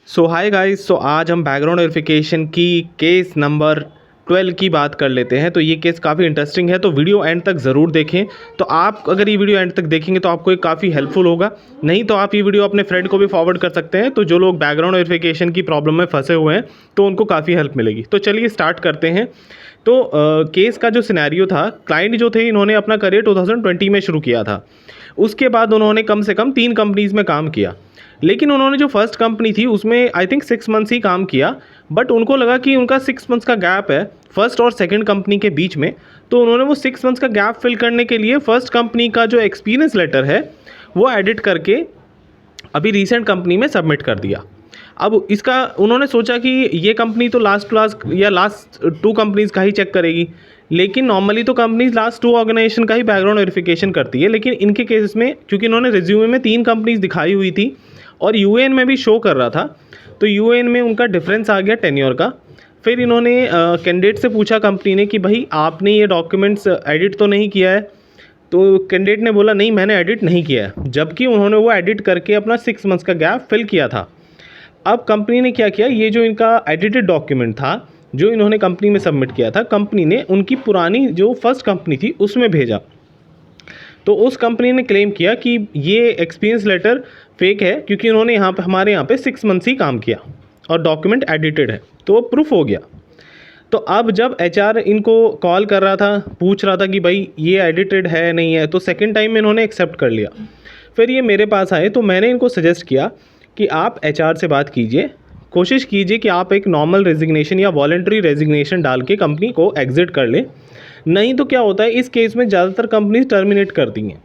सो hi guys. सो आज हम background verification की केस नंबर 12 की बात कर लेते हैं। तो ये केस काफ़ी इंटरेस्टिंग है, तो वीडियो एंड तक ज़रूर देखें। तो आप अगर ये वीडियो एंड तक देखेंगे तो आपको ये काफ़ी हेल्पफुल होगा। नहीं तो आप ये वीडियो अपने फ्रेंड को भी फॉरवर्ड कर सकते हैं, तो जो लोग बैकग्राउंड वेरिफिकेशन की प्रॉब्लम में फंसे हुए हैं तो उनको काफ़ी हेल्प मिलेगी। तो चलिए स्टार्ट करते हैं। तो केस का जो सिनेरियो था, क्लाइंट जो थे इन्होंने अपना करियर 2020 में शुरू किया था। उसके बाद उन्होंने कम से कम 3 कंपनीज़ में काम किया, लेकिन उन्होंने जो फर्स्ट कंपनी थी उसमें आई थिंक 6 मंथ्स ही काम किया। बट उनको लगा कि उनका 6 मंथ्स का गैप है फर्स्ट और सेकंड कंपनी के बीच में, तो उन्होंने वो 6 मंथ्स का गैप फिल करने के लिए फर्स्ट कंपनी का जो एक्सपीरियंस लेटर है वो एडिट करके अभी रीसेंट कंपनी में सबमिट कर दिया। अब इसका उन्होंने सोचा कि ये कंपनी तो लास्ट 2 कंपनीज़ का ही चेक करेगी, लेकिन नॉर्मली तो कंपनीज लास्ट 2 ऑर्गेनाइजेशन का ही बैकग्राउंड वेरिफिकेशन करती है। लेकिन इनके केसेस में क्योंकि इन्होंने रिज्यूमे में 3 कंपनीज दिखाई हुई थी और यूएएन में भी शो कर रहा था, तो यूएएन में उनका डिफरेंस आ गया टेन्योर का। फिर इन्होंने कैंडिडेट से पूछा कंपनी ने कि भाई आपने ये डॉक्यूमेंट्स एडिट तो नहीं किया है, तो कैंडिडेट ने बोला नहीं मैंने एडिट नहीं किया है, जबकि उन्होंने वो एडिट करके अपना 6 मंथ्स का गैप फिल किया था। अब कंपनी ने क्या किया, ये जो इनका एडिटेड डॉक्यूमेंट था जो इन्होंने कंपनी में सबमिट किया था, कंपनी ने उनकी पुरानी जो फर्स्ट कंपनी थी उसमें भेजा। तो उस कंपनी ने क्लेम किया कि ये एक्सपीरियंस लेटर फेक है क्योंकि उन्होंने हमारे यहाँ पे 6 मंथ्स ही काम किया और डॉक्यूमेंट एडिटेड है, तो वो प्रूफ हो गया। तो अब जब एचआर इनको कॉल कर रहा था, पूछ रहा था कि भाई ये एडिटेड है नहीं है, तो सेकंड टाइम में इन्होंने एक्सेप्ट कर लिया। फिर ये मेरे पास आए तो मैंने इनको सजेस्ट किया कि आप एचआर से बात कीजिए, कोशिश कीजिए कि आप एक नॉर्मल रेजिग्नेशन या वॉलंटरी रेजिग्नेशन डाल के कंपनी को एग्जिट कर लें। नहीं तो क्या होता है, इस केस में ज़्यादातर कंपनीज टर्मिनेट करती हैं।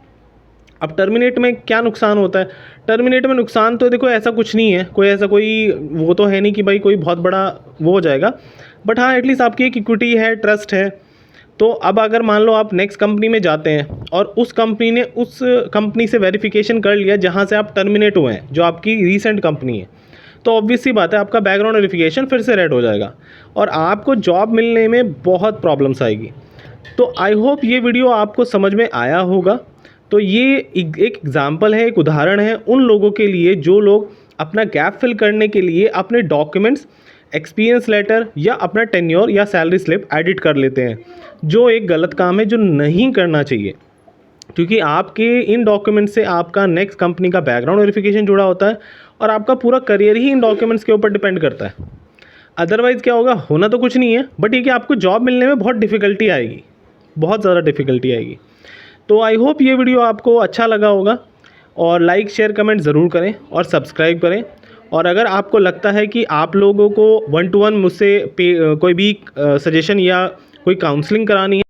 अब टर्मिनेट में क्या नुकसान होता है, टर्मिनेट में नुकसान तो देखो ऐसा कुछ नहीं है, कोई वो तो है नहीं कि भाई कोई बहुत बड़ा वो हो जाएगा, बट हाँ एटलीस्ट आपकी एक इक्विटी है, ट्रस्ट है। तो अब अगर मान लो आप नेक्स्ट कंपनी में जाते हैं और उस कंपनी ने उस कंपनी से वेरिफिकेशन कर लिया जहाँ से आप टर्मिनेट हुए हैं, जो आपकी रीसेंट कंपनी है, तो ऑब्वियस सी बात है आपका बैकग्राउंड वेरिफिकेशन फिर से रेड हो जाएगा और आपको जॉब मिलने में बहुत प्रॉब्लम्स आएगी। तो आई होप ये वीडियो आपको समझ में आया होगा। तो ये एक एग्जाम्पल है, एक उदाहरण है उन लोगों के लिए जो लोग अपना गैप फिल करने के लिए अपने डॉक्यूमेंट्स, एक्सपीरियंस लेटर या अपना टेन्योर या सैलरी स्लिप एडिट कर लेते हैं, जो एक गलत काम है जो नहीं करना चाहिए। क्योंकि आपके इन डॉक्यूमेंट्स से आपका नेक्स्ट कंपनी का बैकग्राउंड वेरिफिकेशन जुड़ा होता है और आपका पूरा करियर ही इन डॉक्यूमेंट्स के ऊपर डिपेंड करता है। अदरवाइज़ क्या होगा, होना तो कुछ नहीं है, बट ये कि आपको जॉब मिलने में बहुत डिफ़िकल्टी आएगी, बहुत ज़्यादा डिफ़िकल्टी आएगी। तो आई होप ये वीडियो आपको अच्छा लगा होगा और लाइक शेयर कमेंट ज़रूर करें और सब्सक्राइब करें। और अगर आपको लगता है कि आप लोगों को 1-to-1 मुझसे कोई भी सजेशन या कोई काउंसलिंग करानी है